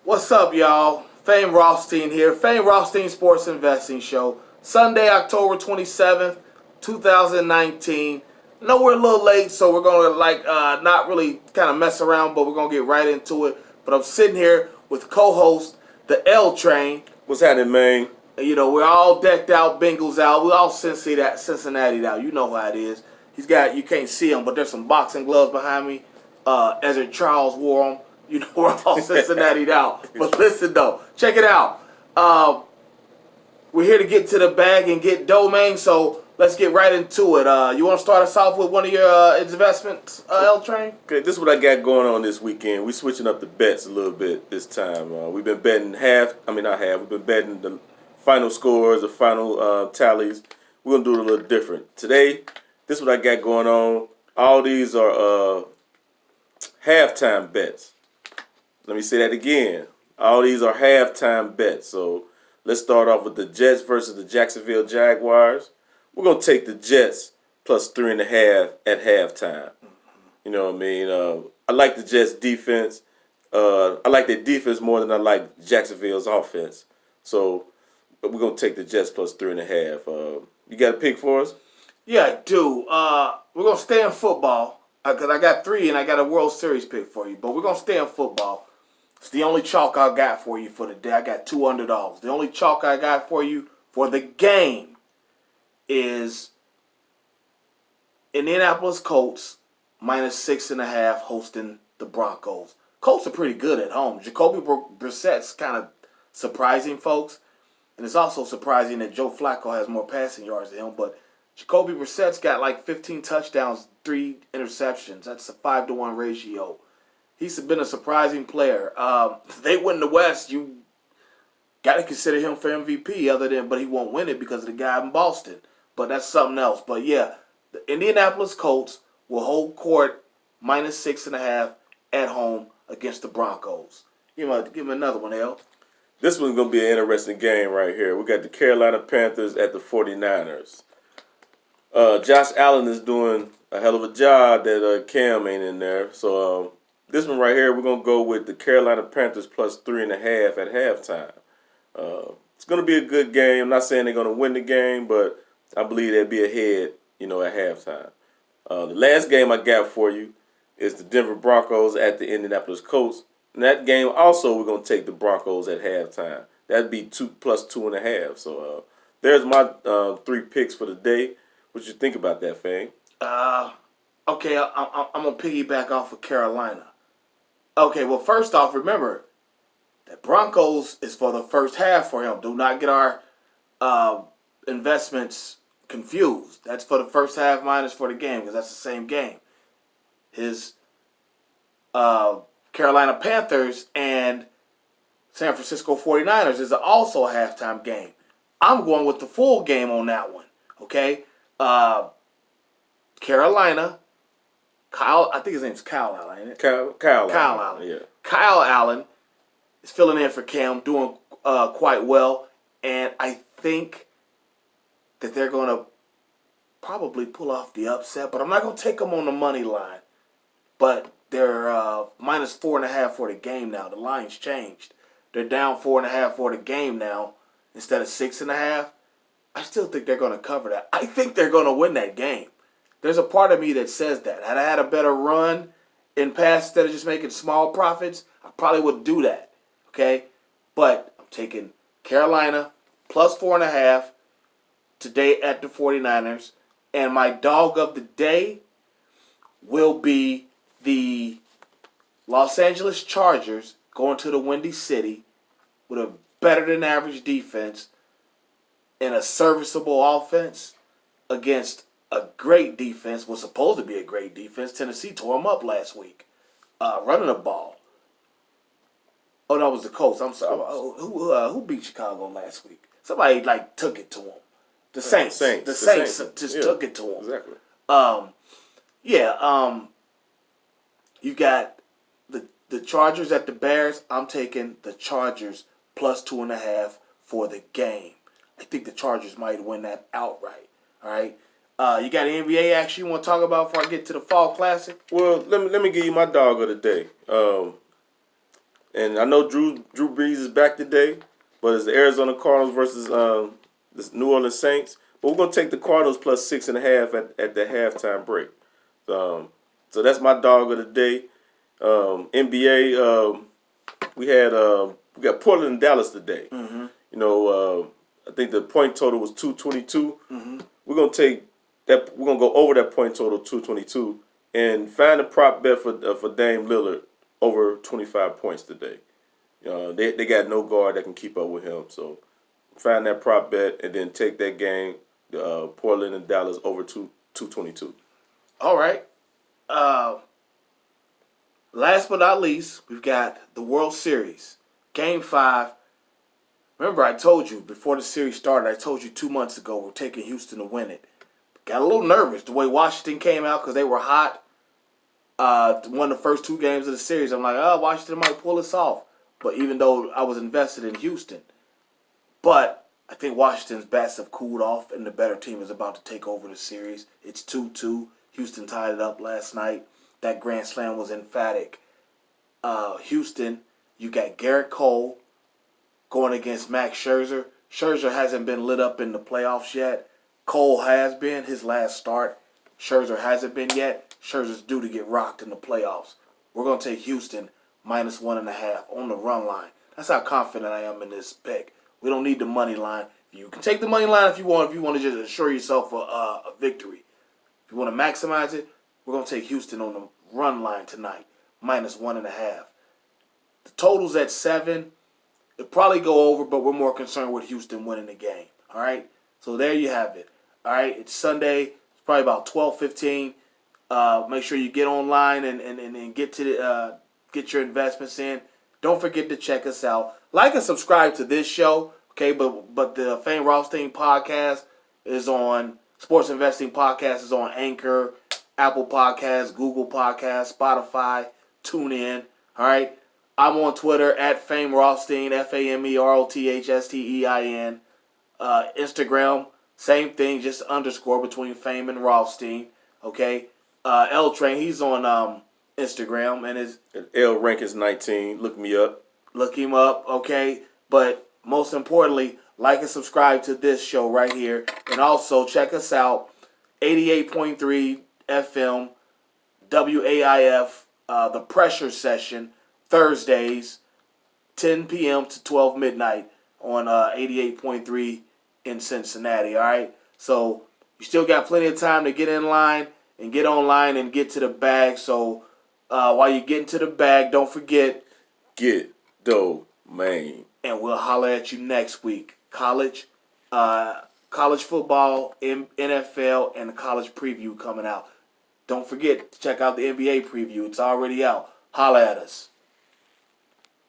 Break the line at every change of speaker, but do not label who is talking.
What's up, y'all? Fame Rothstein here. Fame Rothstein Sports Investing Show. Sunday, October 27th, 2019. I know we're a little late, so we're going to not really kind of mess around, but we're going to get right into it. But I'm sitting here with co-host, the L-Train.
What's happening, man?
You know, we're all decked out, Bengals out. We're all Cincinnati out. You know how it is. You can't see him, but there's some boxing gloves behind me. Ezra Charles wore them. You know, we're all Cincinnati out. But listen, though, check it out. We're here to get to the bag and get domain, so let's get right into it. You want to start us off with one of your investments, L-Train?
Okay, this is what I got going on this weekend. We're switching up the bets a little bit this time. We've been betting we've been betting the final scores, the final tallies. We're going to do it a little different. Today, this is what I got going on. All these are halftime bets. Let me say that again. All these are halftime bets. So let's start off with the Jets versus the Jacksonville Jaguars. We're going to take the Jets plus 3.5 at halftime. You know what I mean? I like the Jets defense. I like their defense more than I like Jacksonville's offense. So we're going to take the Jets plus 3.5. You got a pick for us?
Yeah, I do. We're going to stay in football because I got 3 and I got a World Series pick for you. But we're going to stay in football. It's the only chalk I got for you for the day. I got $2 underdogs. The only chalk I got for you for the game is Indianapolis Colts minus 6.5 hosting the Broncos. Colts are pretty good at home. Jacoby Brissett's kind of surprising, folks. And it's also surprising that Joe Flacco has more passing yards than him. But Jacoby Brissett's got like 15 touchdowns, 3 interceptions. That's a 5-to-1 ratio. He's been a surprising player. They win the West. You got to consider him for MVP. But he won't win it because of the guy in Boston. But that's something else. But yeah, the Indianapolis Colts will hold court minus 6.5 at home against the Broncos. Give him another one, L.
This one's going to be an interesting game right here. We got the Carolina Panthers at the 49ers. Josh Allen is doing a hell of a job that Cam ain't in there. So this one right here, we're going to go with the Carolina Panthers plus 3.5 at halftime. It's going to be a good game. I'm not saying they're going to win the game, but I believe they'll be ahead, at halftime. The last game I got for you is the Denver Broncos at the Indianapolis Colts. In that game also, we're going to take the Broncos at halftime. That'd be 2 plus 2.5. So there's my 3 picks for the day. What you think about that, Fang?
Okay, I'm going to piggyback off of Carolina. Okay, well, first off, remember, that Broncos is for the first half for him. Do not get our investments confused. That's for the first half minus for the game because that's the same game. His Carolina Panthers and San Francisco 49ers is also a halftime game. I'm going with the full game on that one, okay? Carolina, I think his name's Kyle Allen, ain't it?
Kyle
Allen.
Yeah.
Kyle Allen is filling in for Cam, doing quite well, and I think that they're going to probably pull off the upset, but I'm not going to take them on the money line. But they're minus 4.5 for the game now. The line's changed. They're down 4.5 for the game now instead of 6.5. I still think they're going to cover that. I think they're going to win that game. There's a part of me that says that. Had I had a better run in past instead of just making small profits, I probably would do that. Okay? But I'm taking Carolina plus 4.5 today at the 49ers. And my dog of the day will be the Los Angeles Chargers going to the Windy City with a better than average defense and a serviceable offense against a great defense, was supposed to be a great defense. Tennessee tore them up last week, running the ball. Oh, that was the Colts. I'm sorry. Who beat Chicago last week? Somebody took it to them. The Saints. The Saints just took it to them.
Exactly.
You got the Chargers at the Bears. I'm taking the Chargers plus 2.5 for the game. I think the Chargers might win that outright. All right. You got any NBA action you want to talk about before I get to the Fall Classic?
Well, let me give you my dog of the day. And I know Drew Brees is back today, but it's the Arizona Cardinals versus the New Orleans Saints. But we're gonna take the Cardinals plus 6.5 at the halftime break. So that's my dog of the day. NBA, we got Portland and Dallas today.
Mm-hmm.
You know, I think the point total was 222.
Mm-hmm.
We're gonna take that. We're gonna go over that point total 222 and find a prop bet for Dame Lillard over 25 points today. They got no guard that can keep up with him. So find that prop bet and then take that game, Portland and Dallas over 222.
All right. Last but not least, we've got the World Series. Game 5. Remember, I told you before the series started, I told you 2 months ago we're taking Houston to win it. Got a little nervous the way Washington came out because they were hot. Won the first 2 games of the series. I'm like, oh, Washington might pull this off. But even though I was invested in Houston. But I think Washington's bats have cooled off and the better team is about to take over the series. It's 2-2. Houston tied it up last night. That grand slam was emphatic. Houston, you got Garrett Cole going against Max Scherzer. Scherzer hasn't been lit up in the playoffs yet. Cole has been his last start. Scherzer hasn't been yet. Scherzer's due to get rocked in the playoffs. We're going to take Houston minus 1.5 on the run line. That's how confident I am in this pick. We don't need the money line. You can take the money line if you want. If you want to just assure yourself a victory. If you want to maximize it, we're going to take Houston on the run line tonight, minus 1.5. The total's at 7. It'll probably go over, but we're more concerned with Houston winning the game. All right? So there you have it. All right? It's Sunday. It's probably about 12:15. Make sure you get online and get to get your investments in. Don't forget to check us out. Like and subscribe to this show. Okay? But the Fame Rothstein podcast is on, Sports Investing Podcast is on Anchor, Apple Podcasts, Google Podcasts, Spotify, TuneIn. All right? I'm on Twitter at Fame Rothstein, FameRothstein. Instagram, same thing, just underscore between Fame and Rothstein. Okay? L-Train, he's on Instagram and his
L rank is 19. Look me up.
Look him up, okay? But most importantly, like and subscribe to this show right here. And also check us out, 88.3 FM, WAIF, The Pressure Session, Thursdays, 10 p.m. to 12 midnight on 88.3 in Cincinnati, all right? So you still got plenty of time to get in line and get online and get to the bag. So while you're getting to the bag, don't forget,
get domain.
And we'll holler at you next week. College football, NFL, and the college preview coming out. Don't forget to check out the NBA preview. It's already out. Holler at us.